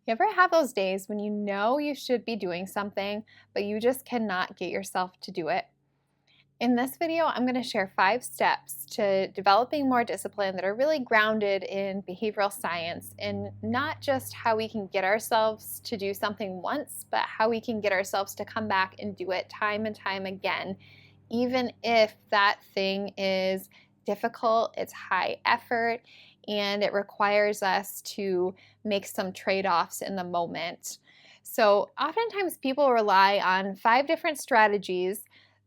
You ever have those days when you know you should be doing something, but you just cannot get yourself to do it? In this video, I'm going to share 5 steps to developing more discipline that are really grounded in behavioral science and not just how we can get ourselves to do something once, but how we can get ourselves to come back and do it time and time again, even if that thing is difficult, it's high effort, and it requires us to make some trade-offs in the moment. So oftentimes people rely on 5 different strategies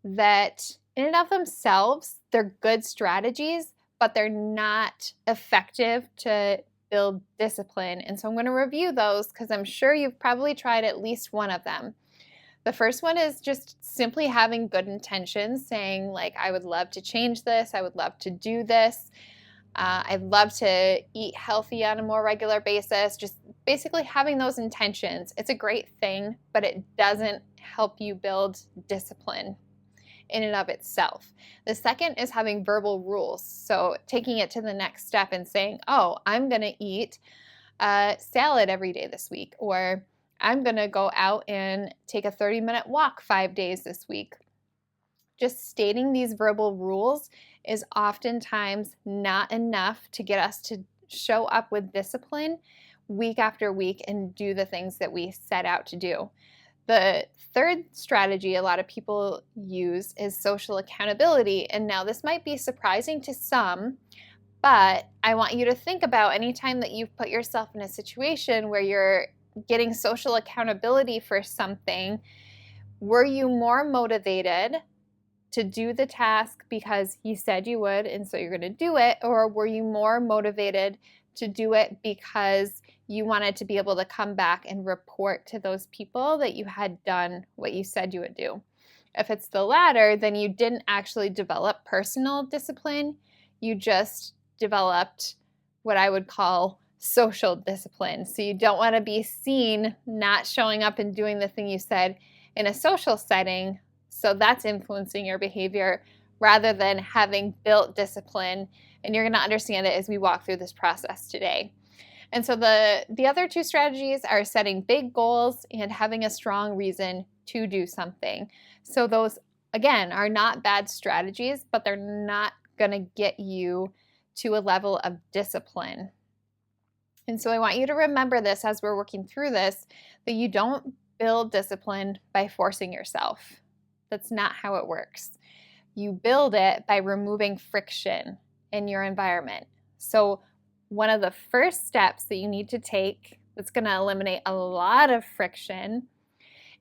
that in and of themselves, they're good strategies, but they're not effective to build discipline. And so I'm going to review those because I'm sure you've probably tried at least one of them. The first one is just simply having good intentions, saying like, I would love to change this. I would love to do this. I'd love to eat healthy on a more regular basis. Just basically having those intentions. It's a great thing, but it doesn't help you build discipline in and of itself. The second is having verbal rules. So taking it to the next step and saying, oh, I'm going to eat salad every day this week, or I'm going to go out and take a 30-minute walk 5 days this week. Just stating these verbal rules is oftentimes not enough to get us to show up with discipline week after week and do the things that we set out to do. The third strategy a lot of people use is social accountability. And now this might be surprising to some, but I want you to think about any time that you've put yourself in a situation where you're getting social accountability for something. Were you more motivated to do the task because you said you would and so you're going to do it, or were you more motivated to do it because you wanted to be able to come back and report to those people that you had done what you said you would do? If it's the latter, then you didn't actually develop personal discipline. You just developed what I would call social discipline. So you don't want to be seen not showing up and doing the thing you said in a social setting. So that's influencing your behavior rather than having built discipline. And you're going to understand it as we walk through this process today. And so the other 2 strategies are setting big goals and having a strong reason to do something. So those, again, are not bad strategies, but they're not going to get you to a level of discipline. And so I want you to remember this as we're working through this, that you don't build discipline by forcing yourself. That's not how it works. You build it by removing friction in your environment. So one of the first steps that you need to take that's going to eliminate a lot of friction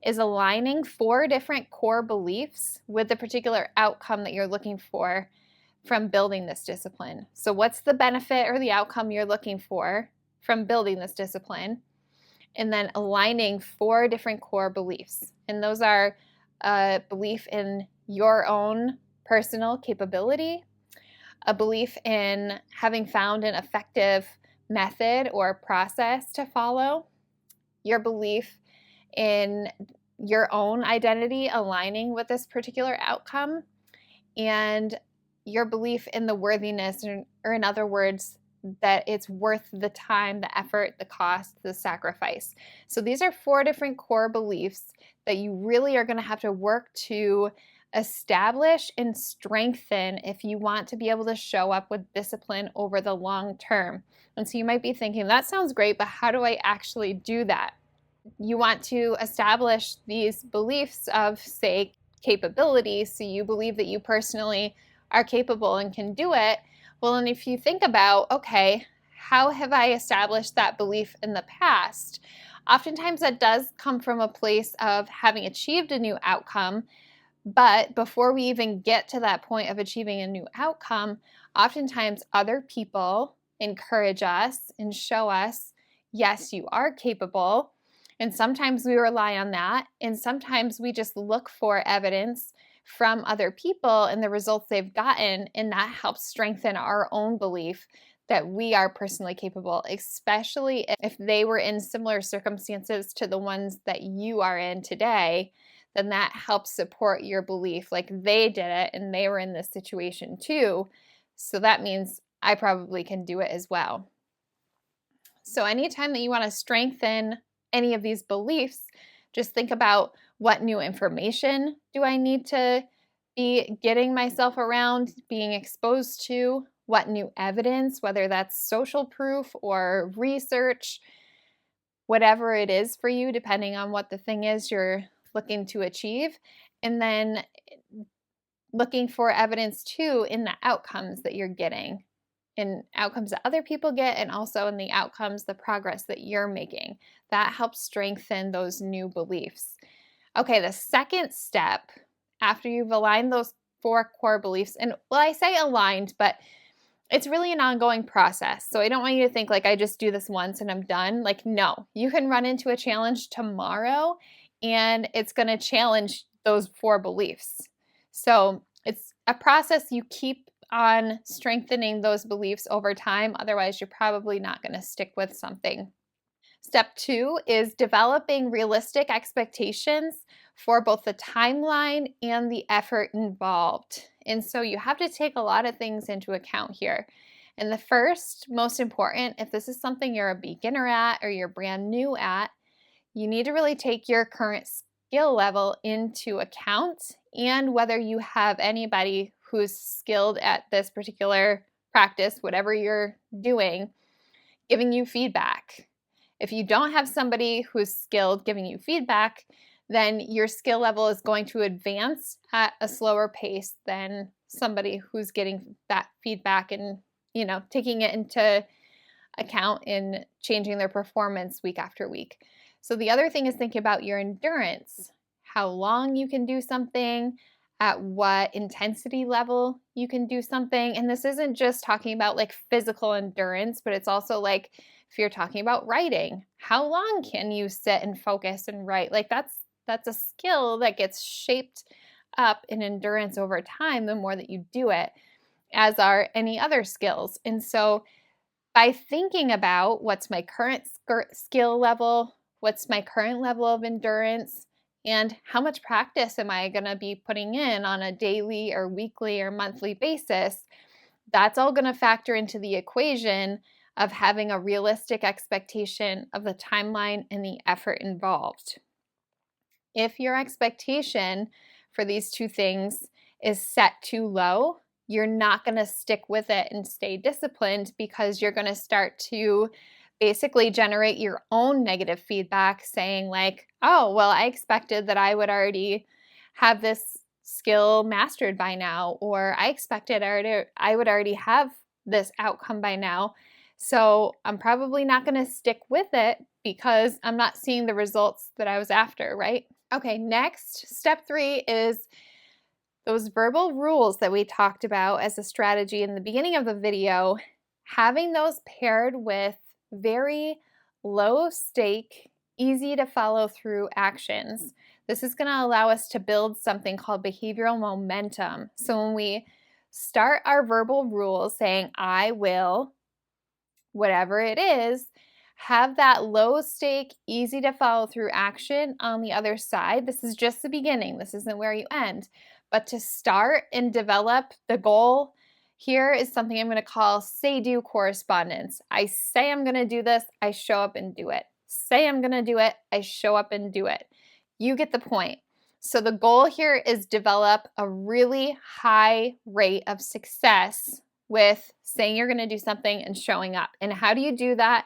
is aligning 4 different core beliefs with the particular outcome that you're looking for from building this discipline. So what's the benefit or the outcome you're looking for from building this discipline? And then aligning 4 different core beliefs. And those are a belief in your own personal capability, a belief in having found an effective method or process to follow, your belief in your own identity aligning with this particular outcome, and your belief in the worthiness, or in other words, that it's worth the time, the effort, the cost, the sacrifice. So these are 4 different core beliefs that you really are going to have to work to establish and strengthen if you want to be able to show up with discipline over the long term. And so you might be thinking, that sounds great, but how do I actually do that? You want to establish these beliefs of, say, capability. So you believe that you personally are capable and can do it. Well, and if you think about, okay, how have I established that belief in the past? Oftentimes that does come from a place of having achieved a new outcome. But before we even get to that point of achieving a new outcome, oftentimes other people encourage us and show us, yes, you are capable. And sometimes we rely on that. And sometimes we just look for evidence from other people and the results they've gotten. And that helps strengthen our own belief that we are personally capable, especially if they were in similar circumstances to the ones that you are in today. Then that helps support your belief, like they did it and they were in this situation too. So that means I probably can do it as well. So anytime that you want to strengthen any of these beliefs, just think about, what new information do I need to be getting myself around, being exposed to? What new evidence, whether that's social proof or research, whatever it is for you, depending on what the thing is you're looking to achieve. And then looking for evidence too in the outcomes that you're getting, in outcomes that other people get, and also in the outcomes, the progress that you're making. That helps strengthen those new beliefs. Okay, the second step, after you've aligned those 4 core beliefs, and well, I say aligned, but it's really an ongoing process. So I don't want you to think like I just do this once and I'm done. Like, no, you can run into a challenge tomorrow and it's going to challenge those 4 beliefs. So it's a process. You keep on strengthening those beliefs over time. Otherwise, you're probably not going to stick with something. Step 2 is developing realistic expectations for both the timeline and the effort involved. And so you have to take a lot of things into account here. And the first, most important, if this is something you're a beginner at or you're brand new at, you need to really take your current skill level into account and whether you have anybody who's skilled at this particular practice, whatever you're doing, giving you feedback. If you don't have somebody who's skilled giving you feedback, then your skill level is going to advance at a slower pace than somebody who's getting that feedback and, taking it into account in changing their performance week after week. So the other thing is thinking about your endurance, how long you can do something, at what intensity level you can do something. And this isn't just talking about like physical endurance, but it's also like if you're talking about writing, how long can you sit and focus and write? Like that's a skill that gets shaped up in endurance over time the more that you do it, as are any other skills. And so by thinking about what's my current skill level, what's my current level of endurance, and how much practice am I going to be putting in on a daily or weekly or monthly basis, that's all going to factor into the equation of having a realistic expectation of the timeline and the effort involved. If your expectation for these 2 things is set too low, you're not going to stick with it and stay disciplined because you're going to start to basically generate your own negative feedback saying like, oh, well, I expected that I would already have this skill mastered by now, or I expected I would already have this outcome by now. So I'm probably not going to stick with it because I'm not seeing the results that I was after, right? Okay, next, step 3 is those verbal rules that we talked about as a strategy in the beginning of the video, having those paired with very low stake, easy to follow through actions. This is going to allow us to build something called behavioral momentum. So when we start our verbal rules saying, I will, whatever it is, have that low stake, easy to follow through action on the other side. This is just the beginning. This isn't where you end. But to start and develop the goal here is something I'm going to call say-do correspondence. I say I'm going to do this, I show up and do it. Say I'm going to do it, I show up and do it. You get the point. So the goal here is develop a really high rate of success with saying you're going to do something and showing up. And how do you do that?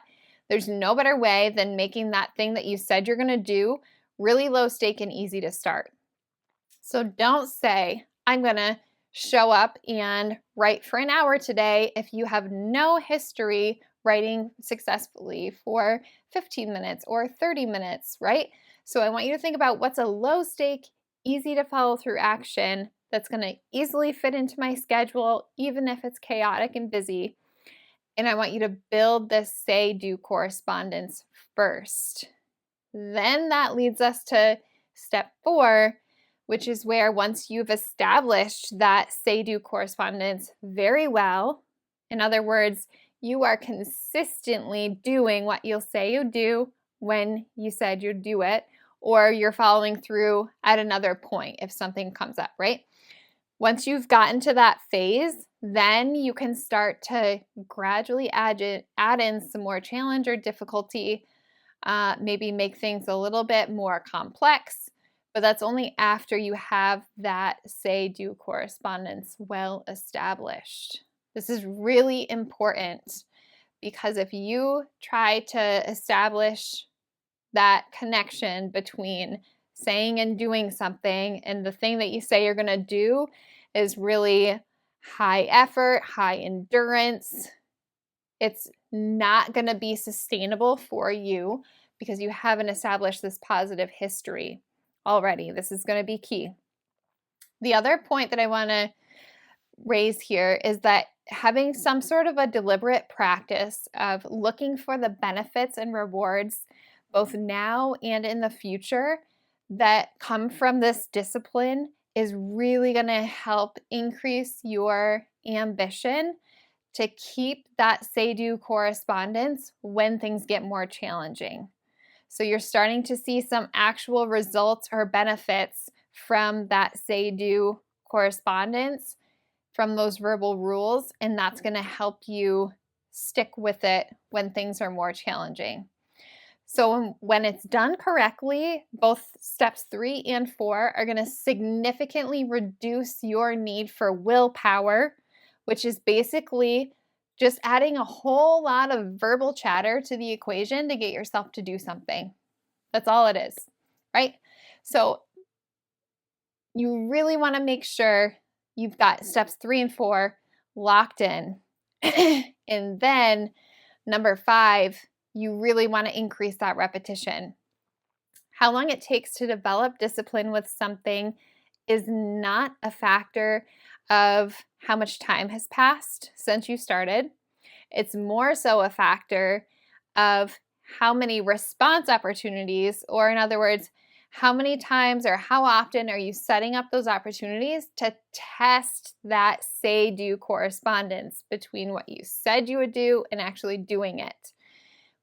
There's no better way than making that thing that you said you're going to do really low stake and easy to start. So don't say, I'm going to show up and write for an hour today if you have no history writing successfully for 15 minutes or 30 minutes, right? So I want you to think about what's a low stake, easy to follow through action that's going to easily fit into my schedule, even if it's chaotic and busy. And I want you to build this say-do correspondence first. Then that leads us to step 4, which is where once you've established that say-do correspondence very well, in other words, you are consistently doing what you'll say you do when you said you'd do it, or you're following through at another point if something comes up, right? Once you've gotten to that phase, then you can start to gradually add in some more challenge or difficulty maybe make things a little bit more complex, but that's only after you have that say-do correspondence well established. This is really important because if you try to establish that connection between saying and doing something, and the thing that you say you're going to do is really high effort, high endurance, it's not going to be sustainable for you because you haven't established this positive history already. This is going to be key. The other point that I want to raise here is that having some sort of a deliberate practice of looking for the benefits and rewards both now and in the future that come from this discipline is really going to help increase your ambition to keep that say-do correspondence when things get more challenging. So you're starting to see some actual results or benefits from that say-do correspondence, from those verbal rules, and that's going to help you stick with it when things are more challenging. So when it's done correctly, both steps 3 and 4 are going to significantly reduce your need for willpower, which is basically just adding a whole lot of verbal chatter to the equation to get yourself to do something. That's all it is, right? So you really want to make sure you've got steps 3 and 4 locked in. And then number 5, you really want to increase that repetition. How long it takes to develop discipline with something is not a factor of how much time has passed since you started. It's more so a factor of how many response opportunities, or in other words, how many times or how often are you setting up those opportunities to test that say-do correspondence between what you said you would do and actually doing it.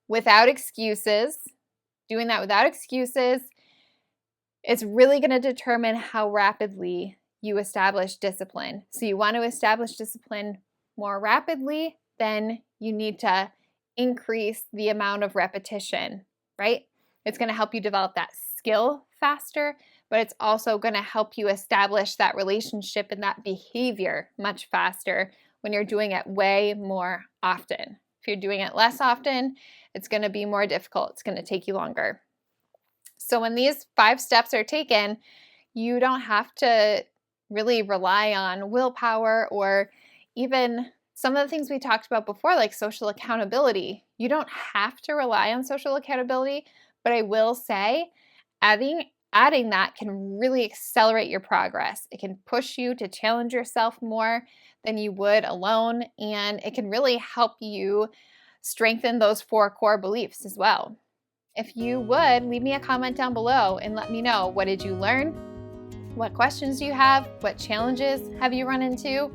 Without excuses, doing that without excuses, it's really going to determine how rapidly you establish discipline. So you want to establish discipline more rapidly, then you need to increase the amount of repetition, right? It's going to help you develop that skill faster, but it's also going to help you establish that relationship and that behavior much faster when you're doing it way more often. If you're doing it less often, it's going to be more difficult. It's going to take you longer. So when these 5 steps are taken, you don't have to really rely on willpower or even some of the things we talked about before, like social accountability. You don't have to rely on social accountability, but I will say adding that can really accelerate your progress. It can push you to challenge yourself more than you would alone, and it can really help you strengthen those 4 core beliefs as well. If you would, leave me a comment down below and let me know, what did you learn? What questions do you have? What challenges have you run into?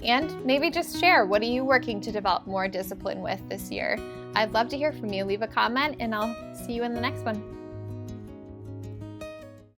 And maybe just share, what are you working to develop more discipline with this year? I'd love to hear from you. Leave a comment and I'll see you in the next one.